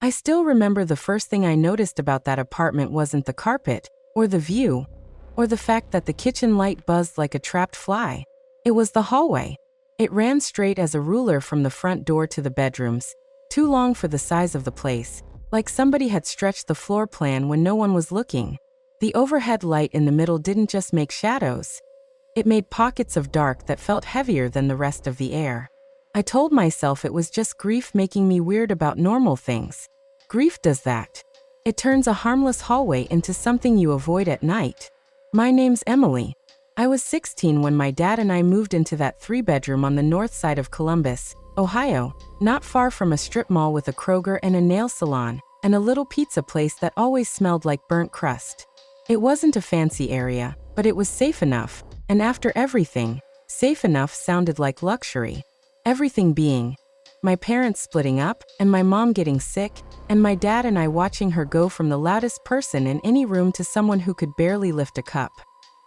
I still remember the first thing I noticed about that apartment wasn't the carpet, or the view, or the fact that the kitchen light buzzed like a trapped fly. It was the hallway. It ran straight as a ruler from the front door to the bedrooms, too long for the size of the place, like somebody had stretched the floor plan when no one was looking. The overhead light in the middle didn't just make shadows. It made pockets of dark that felt heavier than the rest of the air. I told myself it was just grief making me weird about normal things. Grief does that. It turns a harmless hallway into something you avoid at night. My name's Emily. I was 16 when my dad and I moved into that 3-bedroom on the north side of Columbus, Ohio, not far from a strip mall with a Kroger and a nail salon, and a little pizza place that always smelled like burnt crust. It wasn't a fancy area, but it was safe enough, and after everything, safe enough sounded like luxury. Everything being my parents splitting up, and my mom getting sick, and my dad and I watching her go from the loudest person in any room to someone who could barely lift a cup.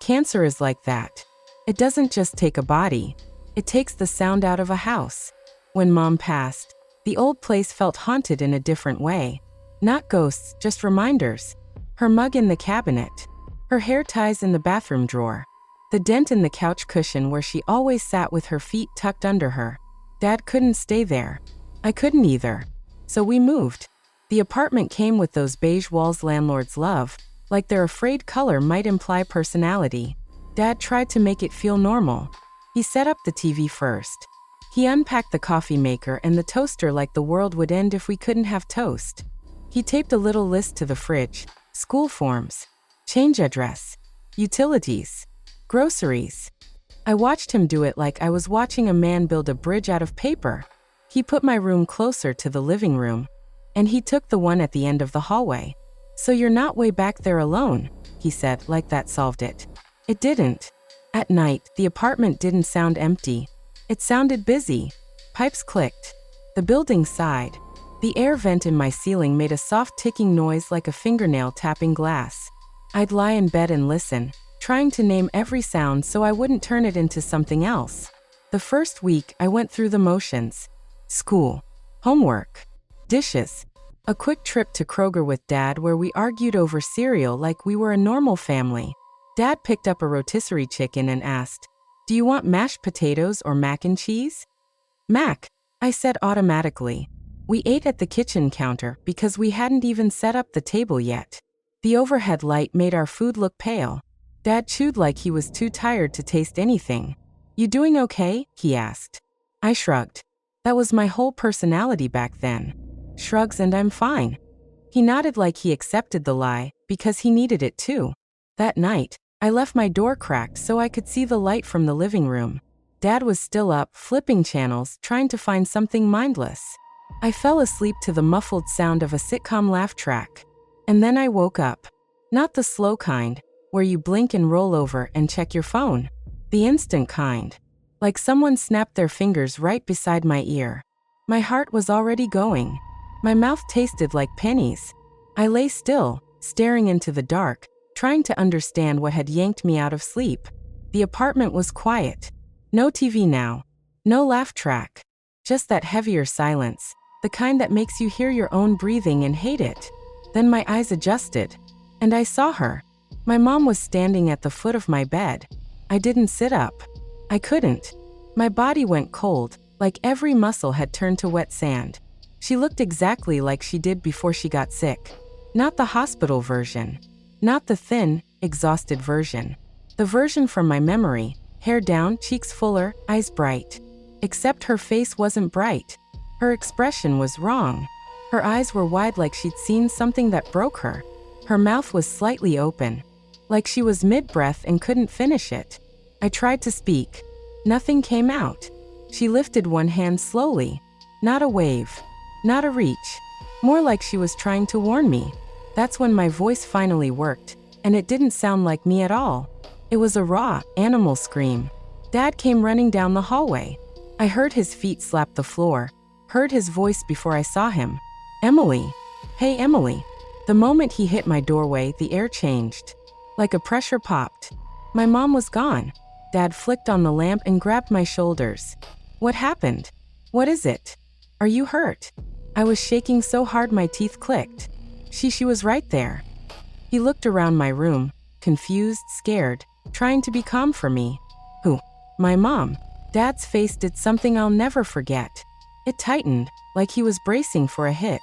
Cancer is like that. It doesn't just take a body. It takes the sound out of a house. When Mom passed, the old place felt haunted in a different way. Not ghosts, just reminders. Her mug in the cabinet. Her hair ties in the bathroom drawer. The dent in the couch cushion where she always sat with her feet tucked under her. Dad couldn't stay there. I couldn't either. So we moved. The apartment came with those beige walls landlords love, like their afraid color might imply personality. Dad tried to make it feel normal. He set up the TV first. He unpacked the coffee maker and the toaster like the world would end if we couldn't have toast. He taped a little list to the fridge: school forms, change address, utilities, groceries. I watched him do it like I was watching a man build a bridge out of paper. He put my room closer to the living room, and he took the one at the end of the hallway. "So you're not way back there alone," he said, like that solved it. It didn't. At night, the apartment didn't sound empty. It sounded busy. Pipes clicked. The building sighed. The air vent in my ceiling made a soft ticking noise like a fingernail tapping glass. I'd lie in bed and listen, trying to name every sound so I wouldn't turn it into something else. The first week, I went through the motions. School, homework, dishes, a quick trip to Kroger with Dad where we argued over cereal like we were a normal family. Dad picked up a rotisserie chicken and asked, "Do you want mashed potatoes or mac and cheese?" "Mac," I said automatically. We ate at the kitchen counter because we hadn't even set up the table yet. The overhead light made our food look pale. Dad chewed like he was too tired to taste anything. "You doing okay?" he asked. I shrugged. That was my whole personality back then. Shrugs and I'm fine. He nodded like he accepted the lie, because he needed it too. That night, I left my door cracked so I could see the light from the living room. Dad was still up, flipping channels, trying to find something mindless. I fell asleep to the muffled sound of a sitcom laugh track. And then I woke up. Not the slow kind, where you blink and roll over and check your phone. The instant kind. Like someone snapped their fingers right beside my ear. My heart was already going. My mouth tasted like pennies. I lay still, staring into the dark, trying to understand what had yanked me out of sleep. The apartment was quiet. No TV now. No laugh track. Just that heavier silence, the kind that makes you hear your own breathing and hate it. Then my eyes adjusted, and I saw her. My mom was standing at the foot of my bed. I didn't sit up. I couldn't. My body went cold, like every muscle had turned to wet sand. She looked exactly like she did before she got sick. Not the hospital version. Not the thin, exhausted version. The version from my memory, hair down, cheeks fuller, eyes bright. Except her face wasn't bright. Her expression was wrong. Her eyes were wide like she'd seen something that broke her. Her mouth was slightly open, like she was mid-breath and couldn't finish it. I tried to speak. Nothing came out. She lifted one hand slowly. Not a wave. Not a reach. More like she was trying to warn me. That's when my voice finally worked, and it didn't sound like me at all. It was a raw, animal scream. Dad came running down the hallway. I heard his feet slap the floor, heard his voice before I saw him. "Emily. Hey, Emily." The moment he hit my doorway, the air changed. Like a pressure popped. My mom was gone. Dad flicked on the lamp and grabbed my shoulders. "What happened? What is it? Are you hurt?" I was shaking so hard my teeth clicked. She was right there. He looked around my room, confused, scared, trying to be calm for me. Who? My mom. Dad's face did something I'll never forget. It tightened, like he was bracing for a hit.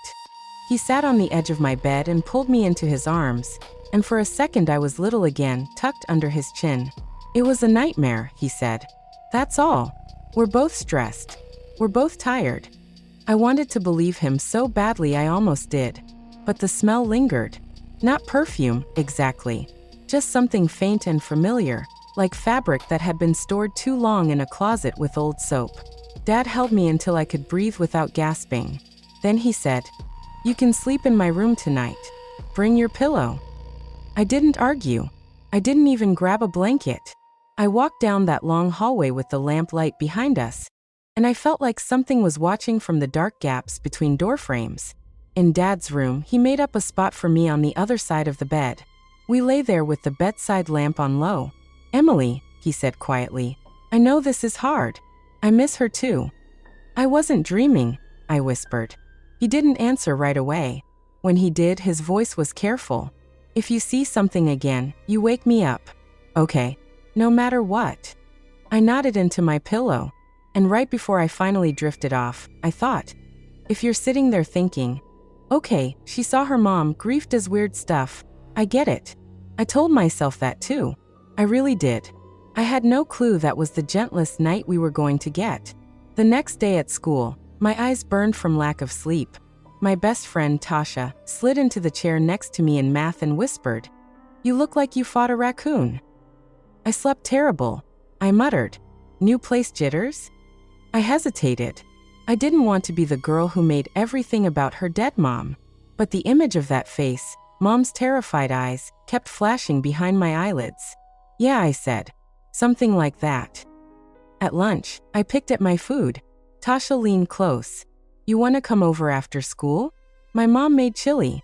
He sat on the edge of my bed and pulled me into his arms, and for a second I was little again, tucked under his chin. It was a nightmare, he said. That's all. We're both stressed. We're both tired. I wanted to believe him so badly I almost did. But the smell lingered. Not perfume, exactly. Just something faint and familiar, like fabric that had been stored too long in a closet with old soap. Dad held me until I could breathe without gasping. Then he said, "You can sleep in my room tonight. Bring your pillow." I didn't argue. I didn't even grab a blanket. I walked down that long hallway with the lamplight behind us, and I felt like something was watching from the dark gaps between door frames. In Dad's room, he made up a spot for me on the other side of the bed. We lay there with the bedside lamp on low. "Emily," he said quietly, "I know this is hard. I miss her too." "I wasn't dreaming," I whispered. He didn't answer right away. When he did, his voice was careful. "If you see something again, you wake me up. Okay? No matter what." I nodded into my pillow, and right before I finally drifted off, I thought, if you're sitting there thinking, "Okay, she saw her mom, grief does weird stuff. I get it." I told myself that too. I really did. I had no clue that was the gentlest night we were going to get. The next day at school, my eyes burned from lack of sleep. My best friend, Tasha, slid into the chair next to me in math and whispered, "You look like you fought a raccoon." I slept terrible, I muttered. New place jitters? I hesitated. I didn't want to be the girl who made everything about her dead mom. But the image of that face, Mom's terrified eyes, kept flashing behind my eyelids. "Yeah," I said. Something like that. At lunch, I picked at my food. Tasha leaned close. "You want to come over after school? My mom made chili."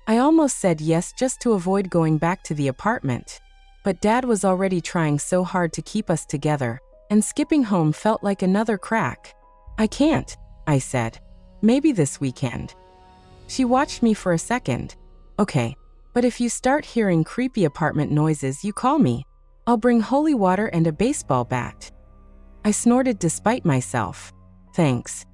I almost said yes just to avoid going back to the apartment. But Dad was already trying so hard to keep us together, and skipping home felt like another crack. "I can't," I said. "Maybe this weekend." She watched me for a second. "Okay, but if you start hearing creepy apartment noises, you call me. I'll bring holy water and a baseball bat." I snorted despite myself. "Thanks."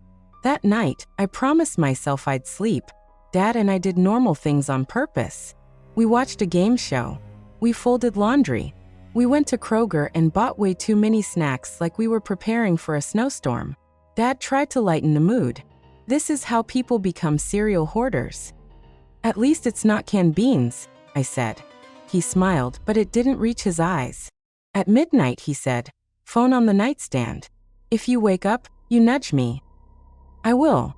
That night, I promised myself I'd sleep. Dad and I did normal things on purpose. We watched a game show. We folded laundry. We went to Kroger and bought way too many snacks like we were preparing for a snowstorm. Dad tried to lighten the mood. "This is how people become serial hoarders." "At least it's not canned beans," I said. He smiled, but it didn't reach his eyes. "At midnight," he said, "phone on the nightstand. If you wake up, you nudge me." "I will."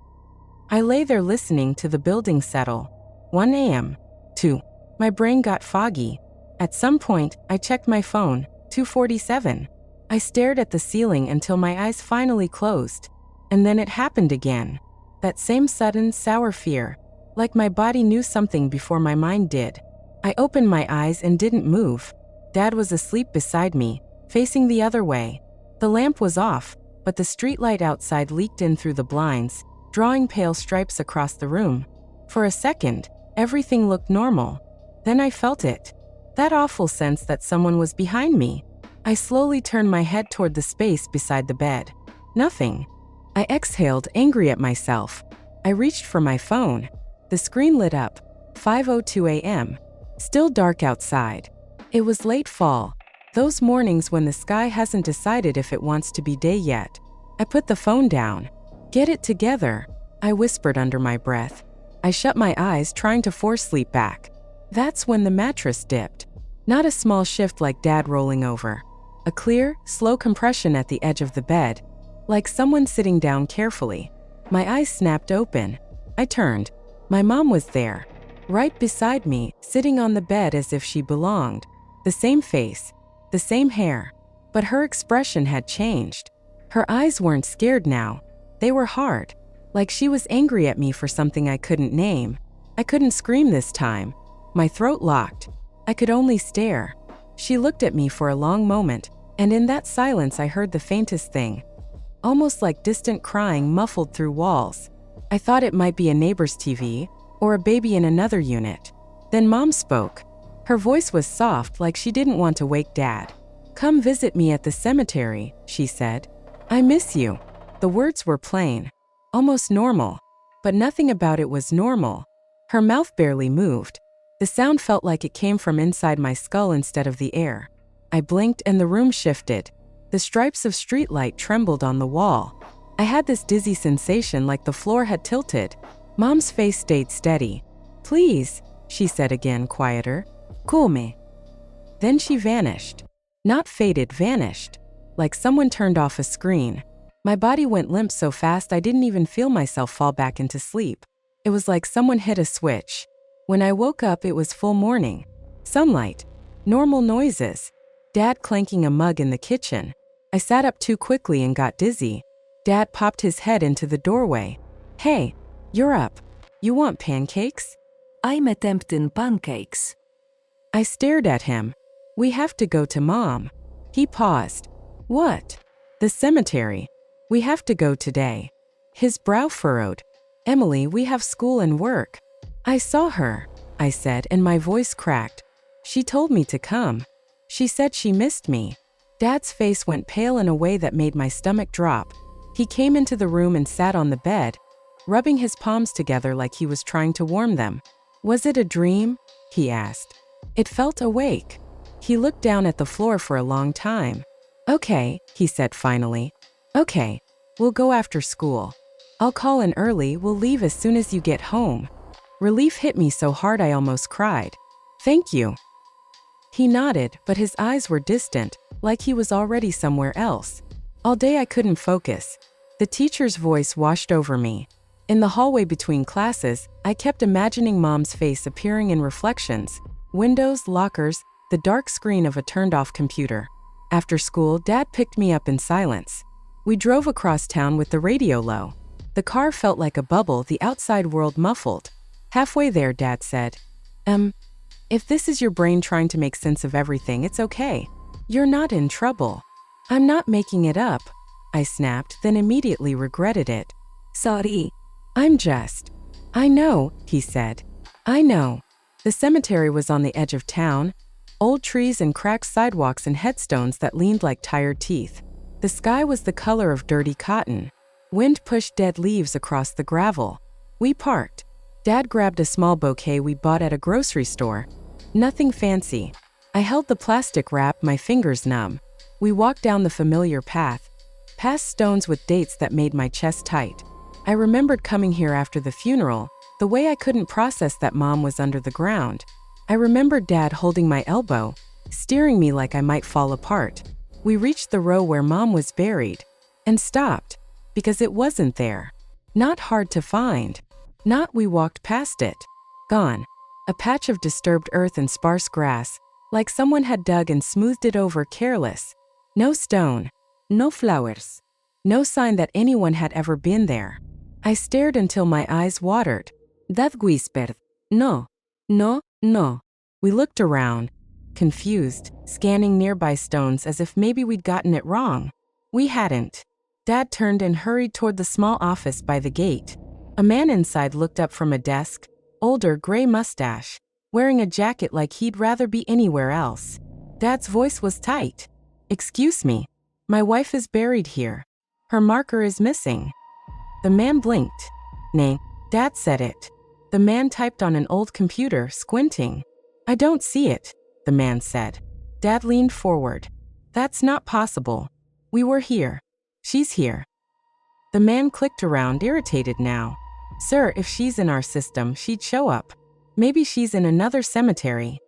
I lay there listening to the building settle. 1 a.m. 2. My brain got foggy. At some point, I checked my phone. 2:47. I stared at the ceiling until my eyes finally closed. And then it happened again. That same sudden, sour fear. Like my body knew something before my mind did. I opened my eyes and didn't move. Dad was asleep beside me, facing the other way. The lamp was off, but the streetlight outside leaked in through the blinds, drawing pale stripes across the room. For a second, everything looked normal. Then I felt it. That awful sense that someone was behind me. I slowly turned my head toward the space beside the bed. Nothing. I exhaled, angry at myself. I reached for my phone. The screen lit up. 5:02 a.m. Still dark outside. It was late fall. Those mornings when the sky hasn't decided if it wants to be day yet. I put the phone down. "Get it together," I whispered under my breath. I shut my eyes, trying to force sleep back. That's when the mattress dipped. Not a small shift like Dad rolling over. A clear, slow compression at the edge of the bed, like someone sitting down carefully. My eyes snapped open. I turned. My mom was there, right beside me, sitting on the bed as if she belonged. The same face, the same hair, but her expression had changed. Her eyes weren't scared now. They were hard, like she was angry at me for something I couldn't name. I couldn't scream this time. My throat locked. I could only stare. She looked at me for a long moment, and in that silence I heard the faintest thing, almost like distant crying muffled through walls. I thought it might be a neighbor's TV or a baby in another unit. Then Mom spoke. Her voice was soft, like she didn't want to wake Dad. "Come visit me at the cemetery," she said. "I miss you." The words were plain, almost normal, but nothing about it was normal. Her mouth barely moved. The sound felt like it came from inside my skull instead of the air. I blinked and the room shifted. The stripes of streetlight trembled on the wall. I had this dizzy sensation like the floor had tilted. Mom's face stayed steady. "Please," she said again, quieter. "Come." Then she vanished. Not faded, vanished. Like someone turned off a screen. My body went limp so fast I didn't even feel myself fall back into sleep. It was like someone hit a switch. When I woke up, it was full morning. Sunlight. Normal noises. Dad clanking a mug in the kitchen. I sat up too quickly and got dizzy. Dad popped his head into the doorway. "Hey, you're up. You want pancakes?" I'm attempting pancakes. I stared at him. "We have to go to Mom." He paused. "What?" "The cemetery. We have to go today." His brow furrowed. "Emily, we have school and work." "I saw her," I said, and my voice cracked. "She told me to come. She said she missed me." Dad's face went pale in a way that made my stomach drop. He came into the room and sat on the bed, rubbing his palms together like he was trying to warm them. "Was it a dream?" he asked. It felt awake. He looked down at the floor for a long time. "Okay," he said finally. "Okay, we'll go after school. I'll call in early, we'll leave as soon as you get home." Relief hit me so hard I almost cried. "Thank you." He nodded, but his eyes were distant, like he was already somewhere else. All day I couldn't focus. The teacher's voice washed over me. In the hallway between classes, I kept imagining Mom's face appearing in reflections. Windows, lockers, the dark screen of a turned-off computer. After school, Dad picked me up in silence. We drove across town with the radio low. The car felt like a bubble, the outside world muffled. Halfway there, Dad said, if this is your brain trying to make sense of everything, it's okay. You're not in trouble." "I'm not making it up," I snapped, then immediately regretted it. Sorry. "I'm just..." "I know," he said. "I know." The cemetery was on the edge of town. Old trees and cracked sidewalks and headstones that leaned like tired teeth. The sky was the color of dirty cotton. Wind pushed dead leaves across the gravel. We parked. Dad grabbed a small bouquet we bought at a grocery store. Nothing fancy. I held the plastic wrap, my fingers numb. We walked down the familiar path, past stones with dates that made my chest tight. I remembered coming here after the funeral, the way I couldn't process that Mom was under the ground. I remembered Dad holding my elbow, steering me like I might fall apart. We reached the row where Mom was buried, and stopped, because it wasn't there. Not hard to find. Not we walked past it. Gone. A patch of disturbed earth and sparse grass, like someone had dug and smoothed it over careless. No stone. No flowers. No sign that anyone had ever been there. I stared until my eyes watered. Dad whispered, "No. No, no." We looked around, confused, scanning nearby stones as if maybe we'd gotten it wrong. We hadn't. Dad turned and hurried toward the small office by the gate. A man inside looked up from a desk, older, gray mustache, wearing a jacket like he'd rather be anywhere else. Dad's voice was tight. "Excuse me. My wife is buried here. Her marker is missing." The man blinked. "Nay." Dad said it. The man typed on an old computer, squinting. "I don't see it," the man said. Dad leaned forward. "That's not possible. We were here. She's here." The man clicked around, irritated now. "Sir, if she's in our system, she'd show up. Maybe she's in another cemetery."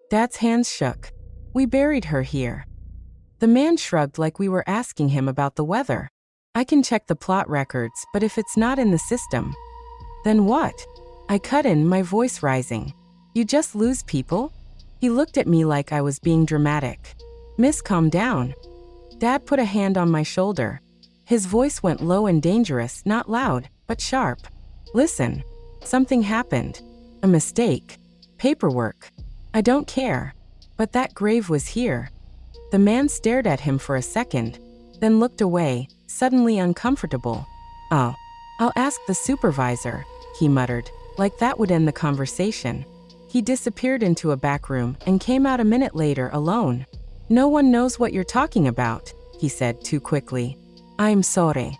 Dad's hands shook. "We buried her here." The man shrugged like we were asking him about the weather. "I can check the plot records, but if it's not in the system..." "Then what?" I cut in, my voice rising. "You just lose people?" He looked at me like I was being dramatic. "Miss, calm down." Dad put a hand on my shoulder. His voice went low and dangerous, not loud, but sharp. "Listen. Something happened. A mistake. Paperwork. I don't care. But that grave was here." The man stared at him for a second, then looked away, suddenly uncomfortable. "Oh, I'll ask the supervisor, he muttered, like that would end the conversation. He disappeared into a back room and came out a minute later alone. No one knows what you're talking about, he said too quickly. I'm sorry.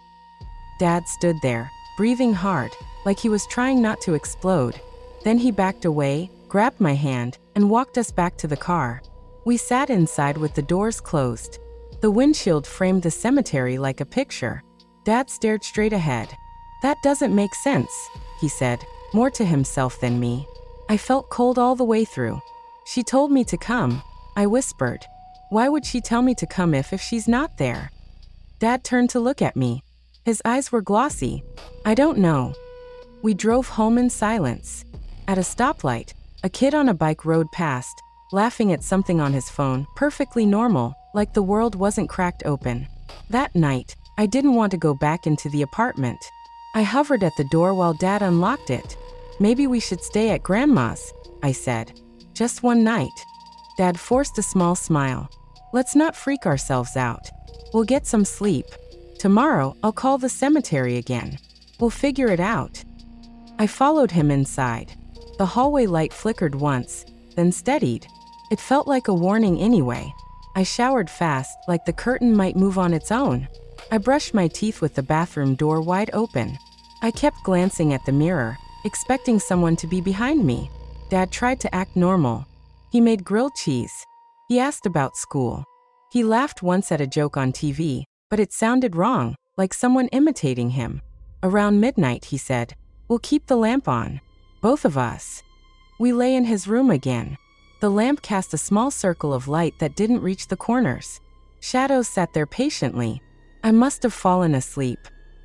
Dad stood there, breathing hard, like he was trying not to explode. Then he backed away, grabbed my hand, and walked us back to the car. We sat inside with the doors closed. The windshield framed the cemetery like a picture. Dad stared straight ahead. That doesn't make sense, he said, more to himself than me. I felt cold all the way through. She told me to come, I whispered. Why would she tell me to come if she's not there? Dad turned to look at me. His eyes were glossy. I don't know. We drove home in silence. At a stoplight, a kid on a bike rode past, laughing at something on his phone, perfectly normal, like the world wasn't cracked open. That night, I didn't want to go back into the apartment. I hovered at the door while Dad unlocked it. Maybe we should stay at Grandma's, I said. Just one night. Dad forced a small smile. Let's not freak ourselves out. We'll get some sleep. Tomorrow, I'll call the cemetery again. We'll figure it out. I followed him inside. The hallway light flickered once, then steadied. It felt like a warning anyway. I showered fast, like the curtain might move on its own. I brushed my teeth with the bathroom door wide open. I kept glancing at the mirror, expecting someone to be behind me. Dad tried to act normal. He made grilled cheese. He asked about school. He laughed once at a joke on TV, but it sounded wrong, like someone imitating him. Around midnight, he said, we'll keep the lamp on. Both of us. We lay in his room again. The lamp cast a small circle of light that didn't reach the corners. Shadows sat there patiently. I must have fallen asleep.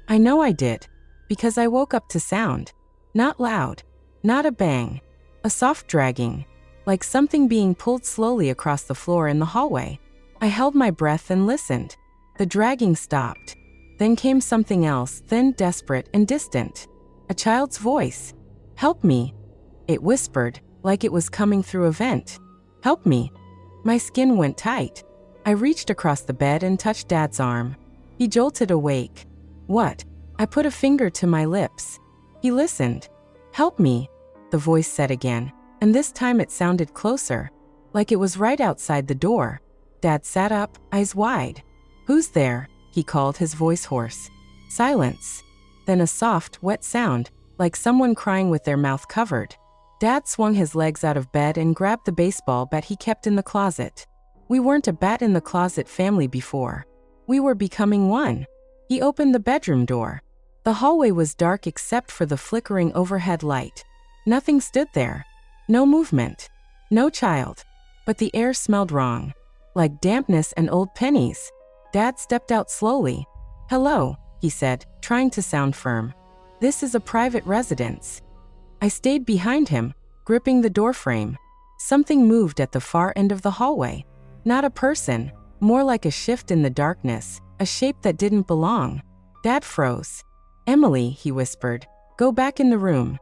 I know I did, because I woke up to sound. Not loud, not a bang, a soft dragging, like something being pulled slowly across the floor in the hallway. I held my breath and listened. The dragging stopped. Then came something else, thin, desperate, and distant. A child's voice. Help me. It whispered, like it was coming through a vent. Help me. My skin went tight. I reached across the bed and touched Dad's arm. He jolted awake. What? I put a finger to my lips. He listened. Help me, the voice said again, and this time it sounded closer, like it was right outside the door. Dad sat up, eyes wide. Who's there? He called, his voice hoarse. Silence. Then a soft, wet sound, like someone crying with their mouth covered. Dad swung his legs out of bed and grabbed the baseball bat he kept in the closet. We weren't a bat in the closet family before. We were becoming one. He opened the bedroom door. The hallway was dark except for the flickering overhead light. Nothing stood there. No movement. No child. But the air smelled wrong. Like dampness and old pennies. Dad stepped out slowly. Hello, he said, trying to sound firm. This is a private residence. I stayed behind him, gripping the doorframe. Something moved at the far end of the hallway. Not a person, more like a shift in the darkness, a shape that didn't belong. Dad froze. Emily, he whispered, go back in the room.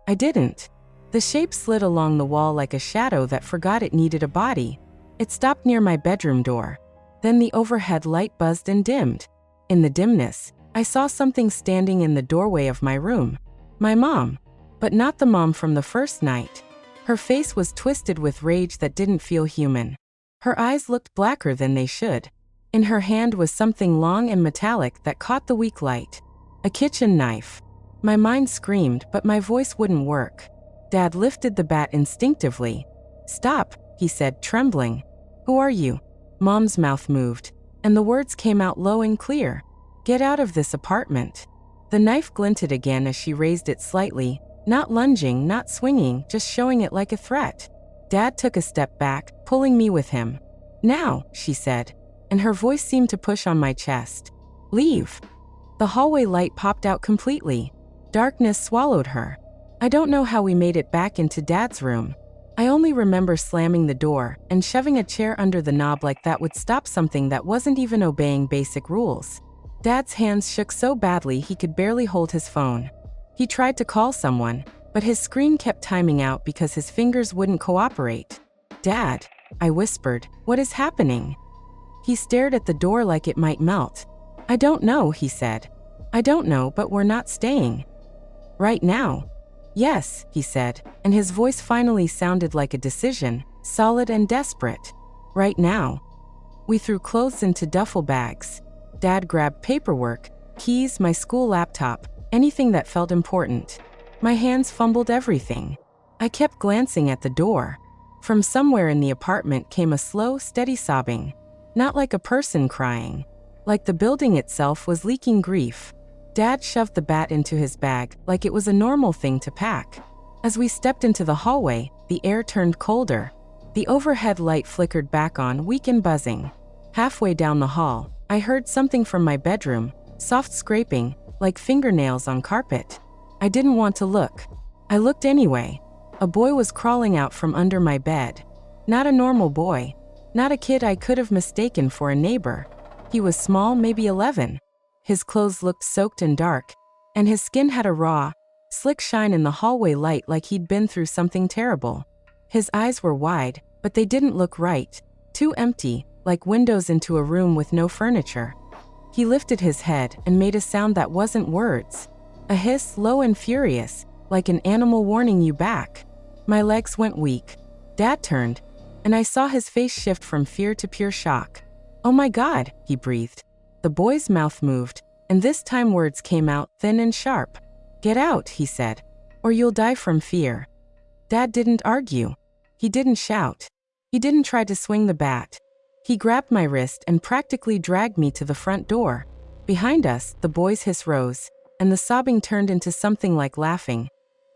I didn't. The shape slid along the wall like a shadow that forgot it needed a body. It stopped near my bedroom door. Then the overhead light buzzed and dimmed. In the dimness, I saw something standing in the doorway of my room. My mom. But not the mom from the first night. Her face was twisted with rage that didn't feel human. Her eyes looked blacker than they should. In her hand was something long and metallic that caught the weak light. A kitchen knife. My mind screamed, but my voice wouldn't work. Dad lifted the bat instinctively. Stop, he said, trembling. Who are you? Mom's mouth moved, and the words came out low and clear. Get out of this apartment. The knife glinted again as she raised it slightly, not lunging, not swinging, just showing it like a threat. Dad took a step back, pulling me with him. Now, she said, and her voice seemed to push on my chest. Leave. The hallway light popped out completely. Darkness swallowed her. I don't know how we made it back into Dad's room. I only remember slamming the door and shoving a chair under the knob like that would stop something that wasn't even obeying basic rules. Dad's hands shook so badly he could barely hold his phone. He tried to call someone, but his screen kept timing out because his fingers wouldn't cooperate. Dad, I whispered, what is happening? He stared at the door like it might melt. I don't know, he said. I don't know, but we're not staying. Right now? Yes, he said, and his voice finally sounded like a decision, solid and desperate. Right now. We threw clothes into duffel bags. Dad grabbed paperwork, keys, my school laptop, anything that felt important. My hands fumbled everything. I kept glancing at the door. From somewhere in the apartment came a slow, steady sobbing. Not like a person crying. Like the building itself was leaking grief. Dad shoved the bat into his bag like it was a normal thing to pack. As we stepped into the hallway, the air turned colder. The overhead light flickered back on, weak and buzzing. Halfway down the hall, I heard something from my bedroom, soft scraping, like fingernails on carpet. I didn't want to look. I looked anyway. A boy was crawling out from under my bed. Not a normal boy. Not a kid I could have mistaken for a neighbor. He was small, maybe 11. His clothes looked soaked and dark, and his skin had a raw, slick shine in the hallway light like he'd been through something terrible. His eyes were wide, but they didn't look right. Too empty, like windows into a room with no furniture. He lifted his head and made a sound that wasn't words. A hiss, low and furious, like an animal warning you back. My legs went weak. Dad turned, and I saw his face shift from fear to pure shock. "Oh my God," he breathed. The boy's mouth moved, and this time words came out thin and sharp. "Get out," he said, "or you'll die from fear." Dad didn't argue. He didn't shout. He didn't try to swing the bat. He grabbed my wrist and practically dragged me to the front door. Behind us, the boy's hiss rose, and the sobbing turned into something like laughing.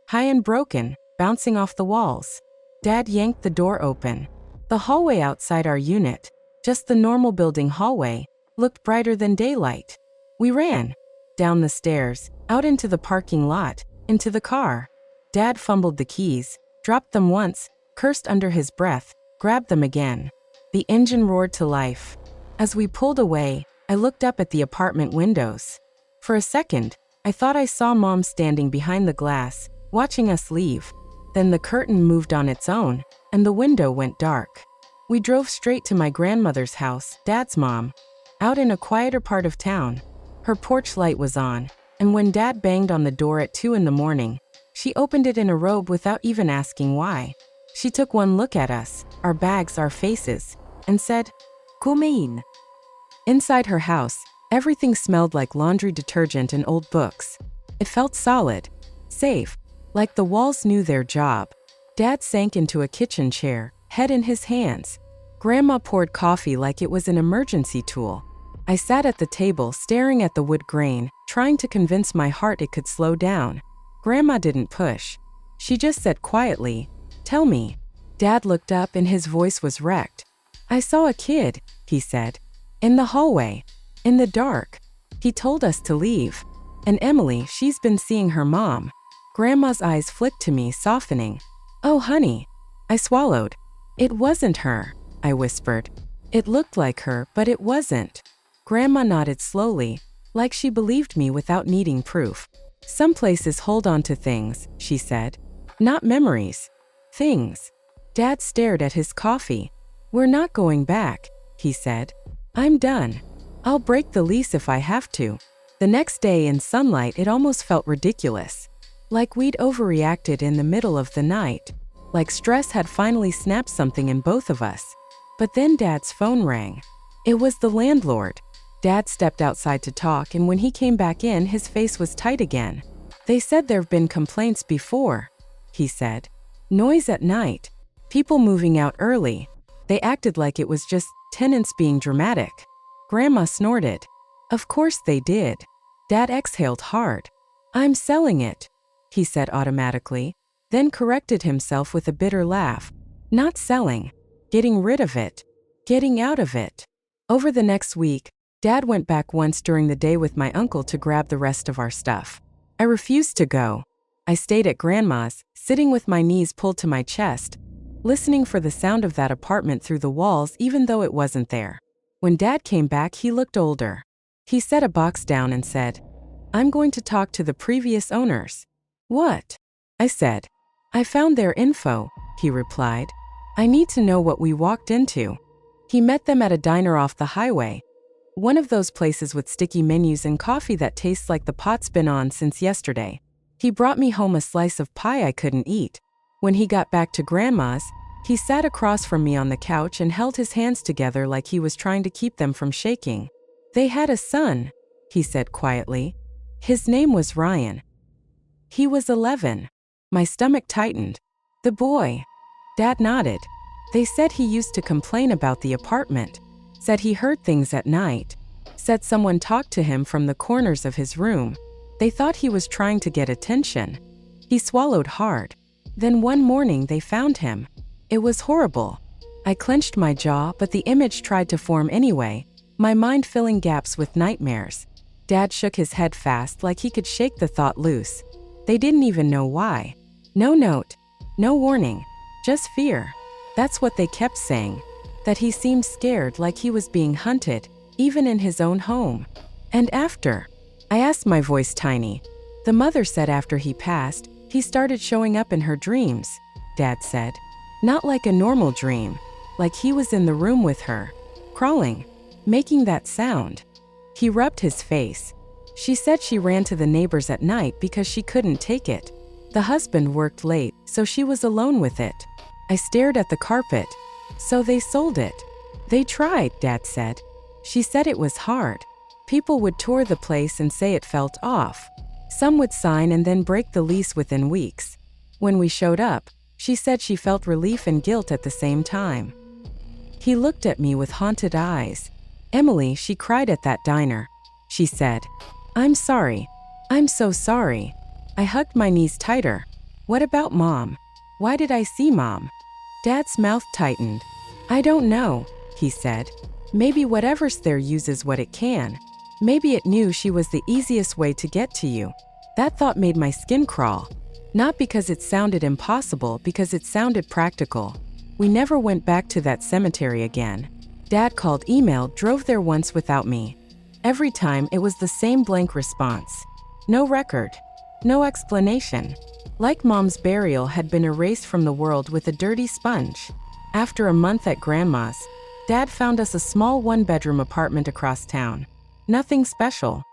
High and broken, bouncing off the walls. Dad yanked the door open. The hallway outside our unit, just the normal building hallway, looked brighter than daylight. We ran. Down the stairs, out into the parking lot, into the car. Dad fumbled the keys, dropped them once, cursed under his breath, grabbed them again. The engine roared to life. As we pulled away, I looked up at the apartment windows. For a second, I thought I saw Mom standing behind the glass, watching us leave. Then the curtain moved on its own, and the window went dark. We drove straight to my grandmother's house, Dad's mom, out in a quieter part of town. Her porch light was on, and when Dad banged on the door at 2 in the morning, she opened it in a robe without even asking why. She took one look at us, our bags, our faces, and said, "Come in." Inside her house, everything smelled like laundry detergent and old books. It felt solid, safe, like the walls knew their job. Dad sank into a kitchen chair, head in his hands. Grandma poured coffee like it was an emergency tool. I sat at the table staring at the wood grain, trying to convince my heart it could slow down. Grandma didn't push. She just said quietly, "Tell me." Dad looked up and his voice was wrecked. "I saw a kid," he said. "In the hallway. In the dark. He told us to leave. And Emily, she's been seeing her mom." Grandma's eyes flicked to me, softening. "Oh, honey." I swallowed. "It wasn't her," I whispered. "It looked like her, but it wasn't." Grandma nodded slowly, like she believed me without needing proof. "Some places hold on to things," she said. "Not memories. Things." Dad stared at his coffee. "We're not going back," he said. "I'm done. I'll break the lease if I have to." The next day in sunlight, it almost felt ridiculous. Like we'd overreacted in the middle of the night. Like stress had finally snapped something in both of us. But then Dad's phone rang. It was the landlord. Dad stepped outside to talk, and when he came back in, his face was tight again. "They said there've been complaints before," he said. "Noise at night. People moving out early. They acted like it was just tenants being dramatic." Grandma snorted. "Of course they did." Dad exhaled hard. "I'm selling it," he said automatically, then corrected himself with a bitter laugh. "Not selling. Getting rid of it. Getting out of it." Over the next week, Dad went back once during the day with my uncle to grab the rest of our stuff. I refused to go. I stayed at Grandma's, sitting with my knees pulled to my chest, listening for the sound of that apartment through the walls even though it wasn't there. When Dad came back, he looked older. He set a box down and said, "I'm going to talk to the previous owners." "What?" I said. "I found their info," he replied. "I need to know what we walked into." He met them at a diner off the highway. One of those places with sticky menus and coffee that tastes like the pot's been on since yesterday. He brought me home a slice of pie I couldn't eat. When he got back to Grandma's, he sat across from me on the couch and held his hands together like he was trying to keep them from shaking. They had a son, he said quietly. His name was Ryan. He was 11. My stomach tightened. The boy. Dad nodded. They said he used to complain about the apartment. Said he heard things at night. Said someone talked to him from the corners of his room. They thought he was trying to get attention. He swallowed hard. Then one morning they found him. It was horrible. I clenched my jaw, but the image tried to form anyway, my mind filling gaps with nightmares. Dad shook his head fast like he could shake the thought loose. They didn't even know why. No note. No warning. Just fear. That's what they kept saying. That he seemed scared, like he was being hunted, even in his own home. And after? I asked, my voice tiny. The mother said after he passed, he started showing up in her dreams, Dad said. Not like a normal dream. Like he was in the room with her. Crawling. Making that sound. He rubbed his face. She said she ran to the neighbors at night because she couldn't take it. The husband worked late, so she was alone with it. I stared at the carpet. So they sold it. They tried, Dad said. She said it was hard. People would tour the place and say it felt off. Some would sign and then break the lease within weeks. When we showed up, she said she felt relief and guilt at the same time. He looked at me with haunted eyes. Emily, she cried at that diner. She said, I'm sorry. I'm so sorry. I hugged my knees tighter. What about Mom? Why did I see Mom? Dad's mouth tightened. I don't know, he said. Maybe whatever's there uses what it can. Maybe it knew she was the easiest way to get to you. That thought made my skin crawl. Not because it sounded impossible, because it sounded practical. We never went back to that cemetery again. Dad called, emailed, drove there once without me. Every time it was the same blank response. No record. No explanation. Like Mom's burial had been erased from the world with a dirty sponge. After a month at Grandma's, Dad found us a small one-bedroom apartment across town. Nothing special.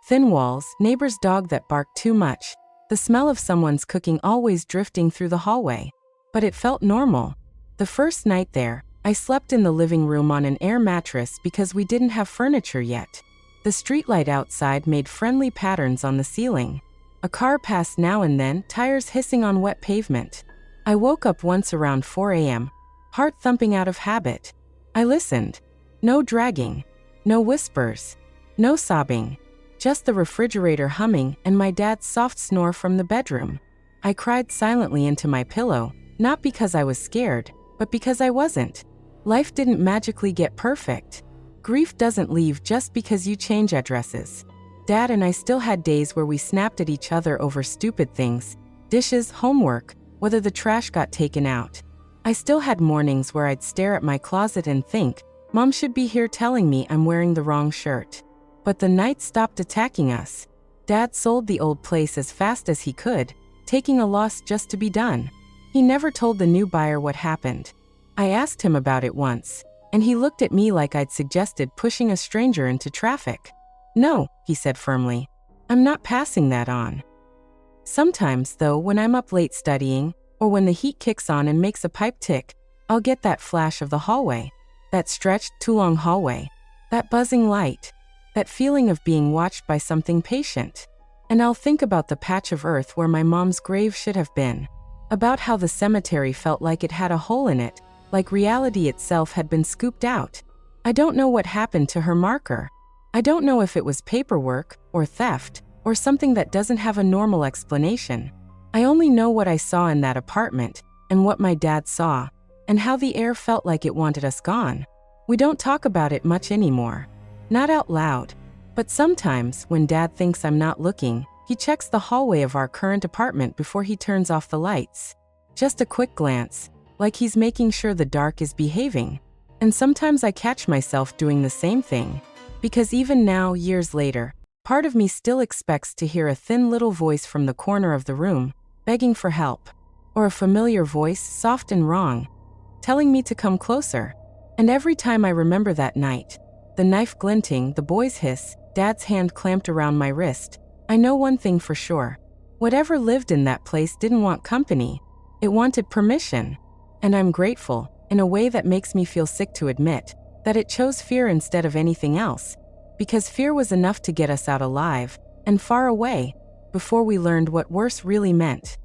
Thin walls, neighbor's dog that barked too much, the smell of someone's cooking always drifting through the hallway. But it felt normal. The first night there, I slept in the living room on an air mattress because we didn't have furniture yet. The streetlight outside made friendly patterns on the ceiling. A car passed now and then, tires hissing on wet pavement. I woke up once around 4 a.m., heart thumping out of habit. I listened. No dragging. No whispers. No sobbing. Just the refrigerator humming and my dad's soft snore from the bedroom. I cried silently into my pillow, not because I was scared, but because I wasn't. Life didn't magically get perfect. Grief doesn't leave just because you change addresses. Dad and I still had days where we snapped at each other over stupid things, dishes, homework, whether the trash got taken out. I still had mornings where I'd stare at my closet and think, Mom should be here telling me I'm wearing the wrong shirt. But the night stopped attacking us. Dad sold the old place as fast as he could, taking a loss just to be done. He never told the new buyer what happened. I asked him about it once, and he looked at me like I'd suggested pushing a stranger into traffic. No, he said firmly. I'm not passing that on. Sometimes, though, when I'm up late studying, or when the heat kicks on and makes a pipe tick, I'll get that flash of the hallway. That stretched, too long hallway. That buzzing light. That feeling of being watched by something patient. And I'll think about the patch of earth where my mom's grave should have been. About how the cemetery felt like it had a hole in it, like reality itself had been scooped out. I don't know what happened to her marker. I don't know if it was paperwork, or theft, or something that doesn't have a normal explanation. I only know what I saw in that apartment, and what my dad saw, and how the air felt like it wanted us gone. We don't talk about it much anymore. Not out loud. But sometimes, when Dad thinks I'm not looking, he checks the hallway of our current apartment before he turns off the lights. Just a quick glance, like he's making sure the dark is behaving. And sometimes I catch myself doing the same thing. Because even now, years later, part of me still expects to hear a thin little voice from the corner of the room, begging for help. Or a familiar voice, soft and wrong, telling me to come closer. And every time I remember that night, The knife glinting, the boys hiss, Dad's hand clamped around my wrist. I know one thing for sure. Whatever lived in that place didn't want company. It wanted permission. And I'm grateful, in a way that makes me feel sick to admit, that it chose fear instead of anything else. Because fear was enough to get us out alive, and far away, before we learned what worse really meant.